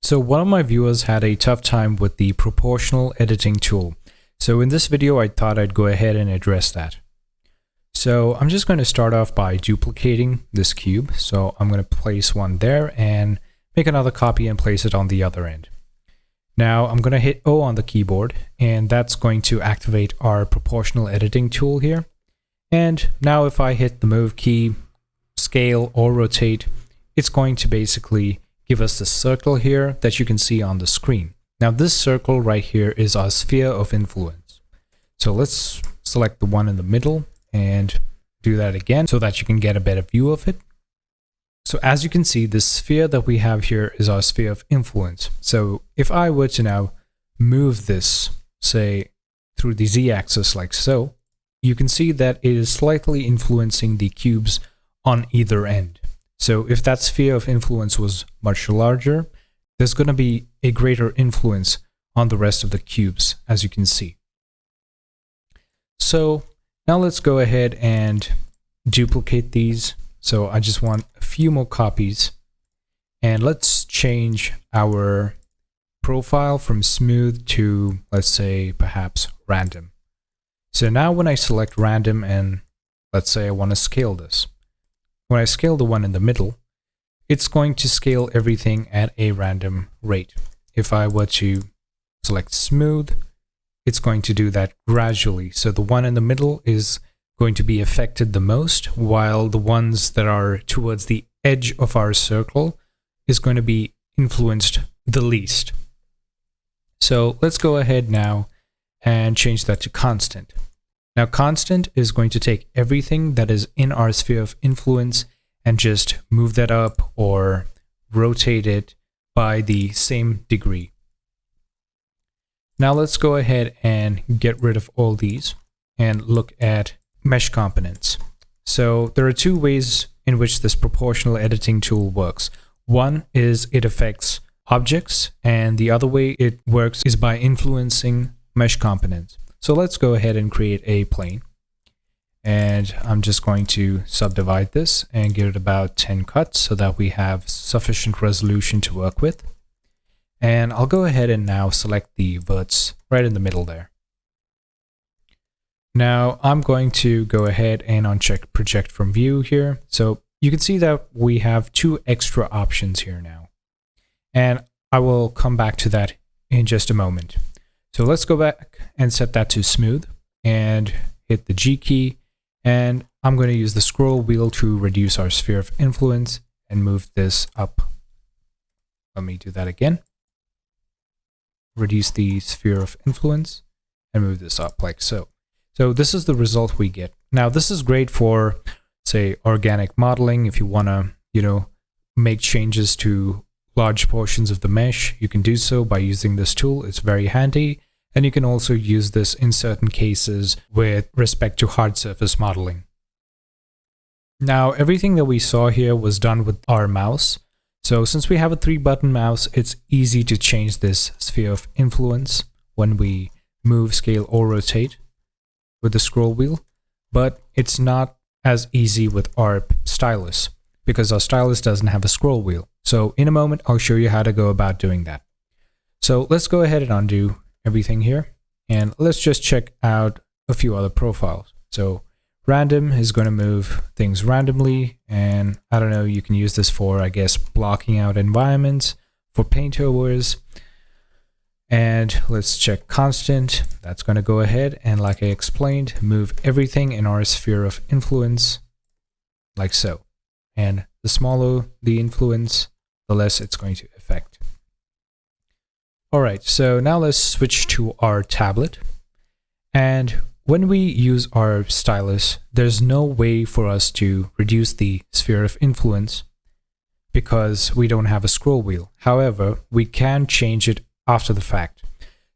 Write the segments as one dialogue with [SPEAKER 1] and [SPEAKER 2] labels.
[SPEAKER 1] So one of my viewers had a tough time with the proportional editing tool. So in this video, I thought I'd go ahead and address that. So I'm just going to start off by duplicating this cube. So I'm going to place one there and make another copy and place it on the other end. Now I'm going to hit O on the keyboard, and that's going to activate our proportional editing tool here. And now if I hit the move key, scale or rotate, it's going to basically give us the circle here that you can see on the screen. Now this circle right here is our sphere of influence. So let's select the one in the middle and do that again so that you can get a better view of it. So as you can see, this sphere that we have here is our sphere of influence. So if I were to now move this, say, through the z-axis like so, you can see that it is slightly influencing the cubes on either end. So if that sphere of influence was much larger, there's going to be a greater influence on the rest of the cubes, as you can see. So now let's go ahead and duplicate these. So I just want a few more copies, and let's change our profile from smooth to, let's say, perhaps random. So now when I select random and let's say I want to scale this, when I scale the one in the middle, it's going to scale everything at a random rate. If I were to select smooth, it's going to do that gradually. So the one in the middle is going to be affected the most, while the ones that are towards the edge of our circle is going to be influenced the least. So let's go ahead now and change that to constant. Now constant is going to take everything that is in our sphere of influence and just move that up or rotate it by the same degree. Now let's go ahead and get rid of all these and look at mesh components. So there are two ways in which this proportional editing tool works. One is it affects objects, and the other way it works is by influencing mesh components. So let's go ahead and create a plane. And I'm just going to subdivide this and give it about 10 cuts so that we have sufficient resolution to work with. And I'll go ahead and now select the verts right in the middle there. Now I'm going to go ahead and uncheck project from view here. So you can see that we have two extra options here now. And I will come back to that in just a moment. So let's go back and set that to smooth and hit the G key. And I'm going to use the scroll wheel to reduce our sphere of influence and move this up. Let me do that again. Reduce the sphere of influence and move this up like so. So this is the result we get. Now this is great for, say, organic modeling. If you want to, make changes to large portions of the mesh, you can do so by using this tool. It's very handy. And you can also use this in certain cases with respect to hard surface modeling. Now, everything that we saw here was done with our mouse. So since we have a 3-button mouse, it's easy to change this sphere of influence when we move, scale, or rotate with the scroll wheel. But it's not as easy with our stylus because our stylus doesn't have a scroll wheel. So in a moment, I'll show you how to go about doing that. So let's go ahead and undo everything here, and let's just check out a few other profiles. So random is going to move things randomly, and I don't know, you can use this for, I guess, blocking out environments, for paint overs. And let's check constant. That's going to go ahead and, like I explained, move everything in our sphere of influence like so. And the smaller the influence, the less it's going to affect. Alright, so now let's switch to our tablet. And when we use our stylus, there's no way for us to reduce the sphere of influence because we don't have a scroll wheel. However, we can change it after the fact.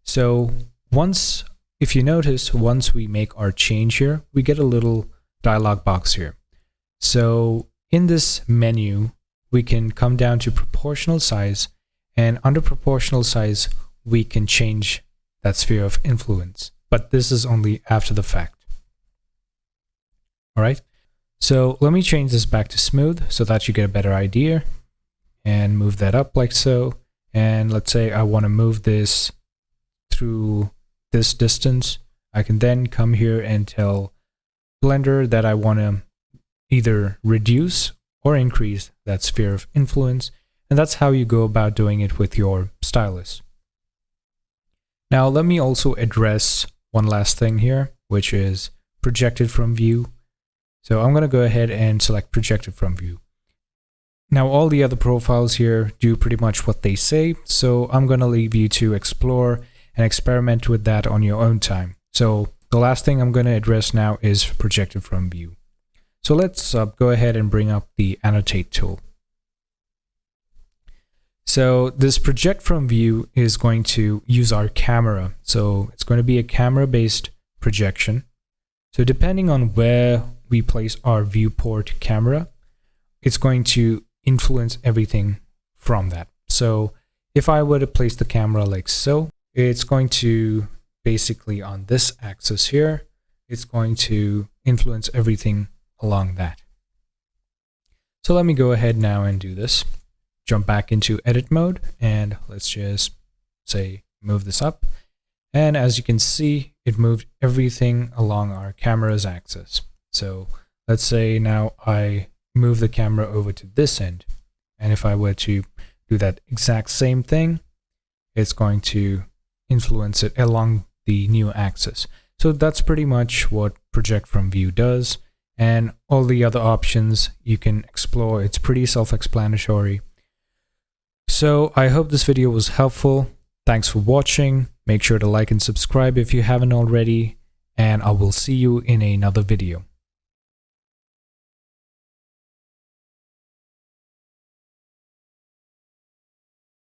[SPEAKER 1] So if you notice, once we make our change here, we get a little dialog box here. So in this menu, we can come down to proportional size, and under proportional size, we can change that sphere of influence. But this is only after the fact. All right. So let me change this back to smooth so that you get a better idea, and move that up like so. and let's say I want to move this through this distance, I can then come here and tell Blender that I want to either reduce or increase that sphere of influence, and that's how you go about doing it with your stylus. Now let me also address one last thing here, which is projected from view. So I'm going to go ahead and select projected from view. Now all the other profiles here do pretty much what they say, so I'm going to leave you to explore and experiment with that on your own time. So the last thing I'm going to address now is projected from view. So let's go ahead and bring up the annotate tool. So this project from view is going to use our camera. So it's going to be a camera based projection. So depending on where we place our viewport camera, it's going to influence everything from that. So if I were to place the camera like so, it's going to basically on this axis here, it's going to influence everything along that. So let me go ahead now and do this. Jump back into edit mode and let's just say move this up. And as you can see, it moved everything along our camera's axis. So let's say now I move the camera over to this end. And if I were to do that exact same thing, it's going to influence it along the new axis. So that's pretty much what project from view does. And all the other options you can explore. It's pretty self-explanatory. So I hope this video was helpful. Thanks for watching. Make sure to like and subscribe if you haven't already, and I will see you in another video.